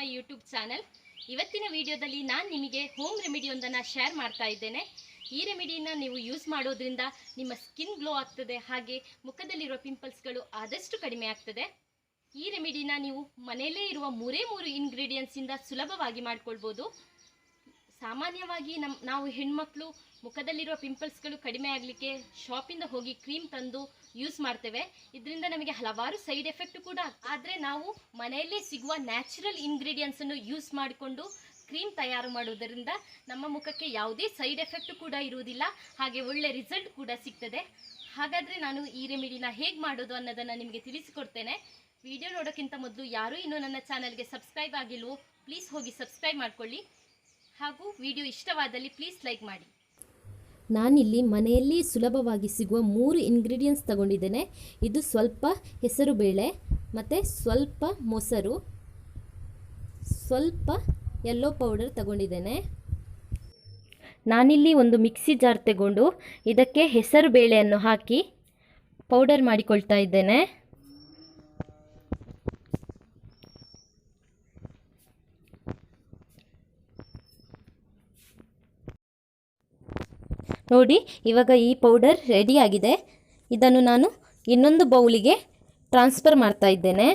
My YouTube channel. ಇವತ್ತಿನ ವಿಡಿಯೋದಲ್ಲಿ ನಾನು ನಿಮಗೆ ಹೋಮ್ ರೆಮಿಡಿಯೊಂದನ್ನು ಶೇರ್ ಮಾಡ್ತಾ ಇದ್ದೇನೆ. ಈ ರೆಮಿಡಿನ ನೀವು ಯೂಸ್ ಮಾಡೋದ್ರಿಂದ ನಿಮ್ಮ ಸ್ಕಿನ್ ಗ್ಲೋ ಆಗ್ತದೆ, ಹಾಗೆ ಮುಖದಲ್ಲಿರುವ ಪಿಂಪಲ್ಸ್ಗಳು ಆದಷ್ಟು ಕಡಿಮೆ ಆಗ್ತದೆ. ಈ ರೆಮಿಡಿನ ನೀವು ಮನೆಯಲ್ಲೇ ಇರುವ ಮೂರೇ ಇಂಗ್ರೀಡಿಯೆಂಟ್ಸಿಂದ ಸುಲಭವಾಗಿ ಮಾಡ್ಕೊಳ್ಬೋದು. ಸಾಮಾನ್ಯವಾಗಿ ನಾವು ಹೆಣ್ಮಕ್ಳು ಮುಖದಲ್ಲಿರುವ ಪಿಂಪಲ್ಸ್ಗಳು ಕಡಿಮೆ ಆಗಲಿಕ್ಕೆ ಶಾಪಿಂದ ಹೋಗಿ ಕ್ರೀಮ್ ತಂದು ಯೂಸ್ ಮಾಡ್ತೇವೆ. ಇದರಿಂದ ನಮಗೆ ಹಲವಾರು ಸೈಡ್ ಎಫೆಕ್ಟ್ ಕೂಡ. ಆದರೆ ನಾವು ಮನೆಯಲ್ಲೇ ಸಿಗುವ ನ್ಯಾಚುರಲ್ ಇಂಗ್ರೀಡಿಯೆಂಟ್ಸನ್ನು ಯೂಸ್ ಮಾಡಿಕೊಂಡು ಕ್ರೀಮ್ ತಯಾರು ಮಾಡೋದರಿಂದ ನಮ್ಮ ಮುಖಕ್ಕೆ ಯಾವುದೇ ಸೈಡ್ ಎಫೆಕ್ಟ್ ಕೂಡ ಇರುವುದಿಲ್ಲ, ಹಾಗೆ ಒಳ್ಳೆ ರಿಸಲ್ಟ್ ಕೂಡ ಸಿಗ್ತದೆ. ಹಾಗಾದರೆ ನಾನು ಈ ರೆಮಿಡಿನ ಹೇಗೆ ಮಾಡೋದು ಅನ್ನೋದನ್ನು ನಿಮಗೆ ತಿಳಿಸಿಕೊಡ್ತೇನೆ. ವಿಡಿಯೋ ನೋಡೋಕ್ಕಿಂತ ಮೊದಲು ಯಾರೂ ಇನ್ನೂ ನನ್ನ ಚಾನಲ್ಗೆ ಸಬ್ಸ್ಕ್ರೈಬ್ ಆಗಿಲ್ವೋ ಪ್ಲೀಸ್ ಹೋಗಿ ಸಬ್ಸ್ಕ್ರೈಬ್ ಮಾಡ್ಕೊಳ್ಳಿ, ಹಾಗೂ ವಿಡಿಯೋ ಇಷ್ಟವಾದಲ್ಲಿ ಪ್ಲೀಸ್ ಲೈಕ್ ಮಾಡಿ. ನಾನಿಲ್ಲಿ ಮನೆಯಲ್ಲಿ ಸುಲಭವಾಗಿ ಸಿಗುವ 3 ಇಂಗ್ರೀಡಿಯೆಂಟ್ಸ್ ತಗೊಂಡಿದ್ದೇನೆ. ಇದು ಸ್ವಲ್ಪ ಹೆಸರುಬೇಳೆ ಮತ್ತು ಸ್ವಲ್ಪ ಮೊಸರು, ಸ್ವಲ್ಪ ಯೆಲ್ಲೋ ಪೌಡರ್ ತಗೊಂಡಿದ್ದೇನೆ. ನಾನಿಲ್ಲಿ ಒಂದು ಮಿಕ್ಸಿ ಜಾರ್ ತಗೊಂಡು ಇದಕ್ಕೆ ಹೆಸರುಬೇಳೆಯನ್ನು ಹಾಕಿ ಪೌಡರ್ ಮಾಡಿಕೊಳ್ತಾ ಇದ್ದೇನೆ. ನೋಡಿ, ಇವಾಗ ಈ ಪೌಡರ್ ರೆಡಿಯಾಗಿದೆ. ಇದನ್ನು ನಾನು ಇನ್ನೊಂದು ಬೌಲಿಗೆ ಟ್ರಾನ್ಸ್ಫರ್ ಮಾಡ್ತಾ ಇದ್ದೇನೆ.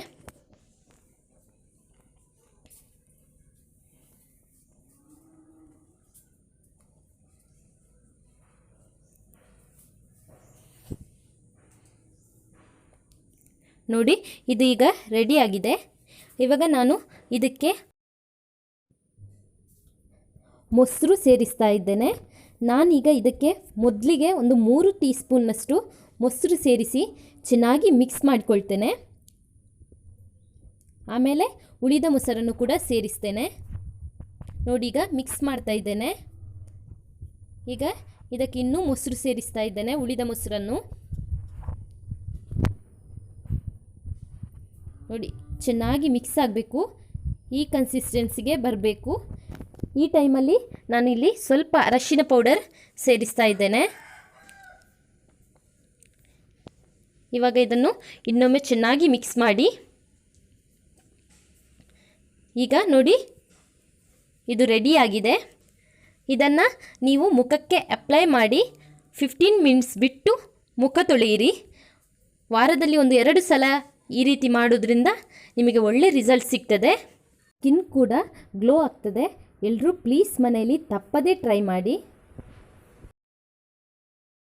ನೋಡಿ, ಇದು ಈಗ ರೆಡಿಯಾಗಿದೆ. ಇವಾಗ ನಾನು ಇದಕ್ಕೆ ಮೊಸರು ಸೇರಿಸ್ತಾ ಇದ್ದೇನೆ. ನಾನೀಗ ಇದಕ್ಕೆ ಮೊದಲಿಗೆ ಒಂದು 3 ಟೀ ಸ್ಪೂನ್ನಷ್ಟು ಮೊಸರು ಸೇರಿಸಿ ಚೆನ್ನಾಗಿ ಮಿಕ್ಸ್ ಮಾಡಿಕೊಳ್ತೇನೆ. ಆಮೇಲೆ ಉಳಿದ ಮೊಸರನ್ನು ಕೂಡ ಸೇರಿಸ್ತೇನೆ. ನೋಡಿ, ಈಗ ಮಿಕ್ಸ್ ಮಾಡ್ತಾ ಇದ್ದೇನೆ. ಈಗ ಇದಕ್ಕೆ ಇನ್ನೂ ಮೊಸರು ಸೇರಿಸ್ತಾ ಇದ್ದೇನೆ, ಉಳಿದ ಮೊಸರನ್ನು. ನೋಡಿ, ಚೆನ್ನಾಗಿ ಮಿಕ್ಸ್ ಆಗಬೇಕು, ಈ ಕನ್ಸಿಸ್ಟೆನ್ಸಿಗೆ ಬರಬೇಕು. ಈ ಟೈಮಲ್ಲಿ ನಾನಿಲ್ಲಿ ಸ್ವಲ್ಪ ಅರಶಿನ ಪೌಡರ್ ಸೇರಿಸ್ತಾ ಇದ್ದೇನೆ. ಇವಾಗ ಇದನ್ನು ಇನ್ನೊಮ್ಮೆ ಚೆನ್ನಾಗಿ ಮಿಕ್ಸ್ ಮಾಡಿ. ಈಗ ನೋಡಿ, ಇದು ರೆಡಿಯಾಗಿದೆ. ಇದನ್ನು ನೀವು ಮುಖಕ್ಕೆ ಅಪ್ಲೈ ಮಾಡಿ 15 ಮಿನಿಟ್ಸ್ ಬಿಟ್ಟು ಮುಖ ತೊಳೆಯಿರಿ. ವಾರದಲ್ಲಿ 1-2 ಸಲ ಈ ರೀತಿ ಮಾಡೋದ್ರಿಂದ ನಿಮಗೆ ಒಳ್ಳೆ ರಿಸಲ್ಟ್ ಸಿಗ್ತದೆ. ಸ್ಕಿನ್ ಕೂಡ ಗ್ಲೋ ಆಗ್ತದೆ. ಎಲ್ಲರೂ ಪ್ಲೀಸ್ ಮನೆಯಲ್ಲಿ ತಪ್ಪದೇ ಟ್ರೈ ಮಾಡಿ.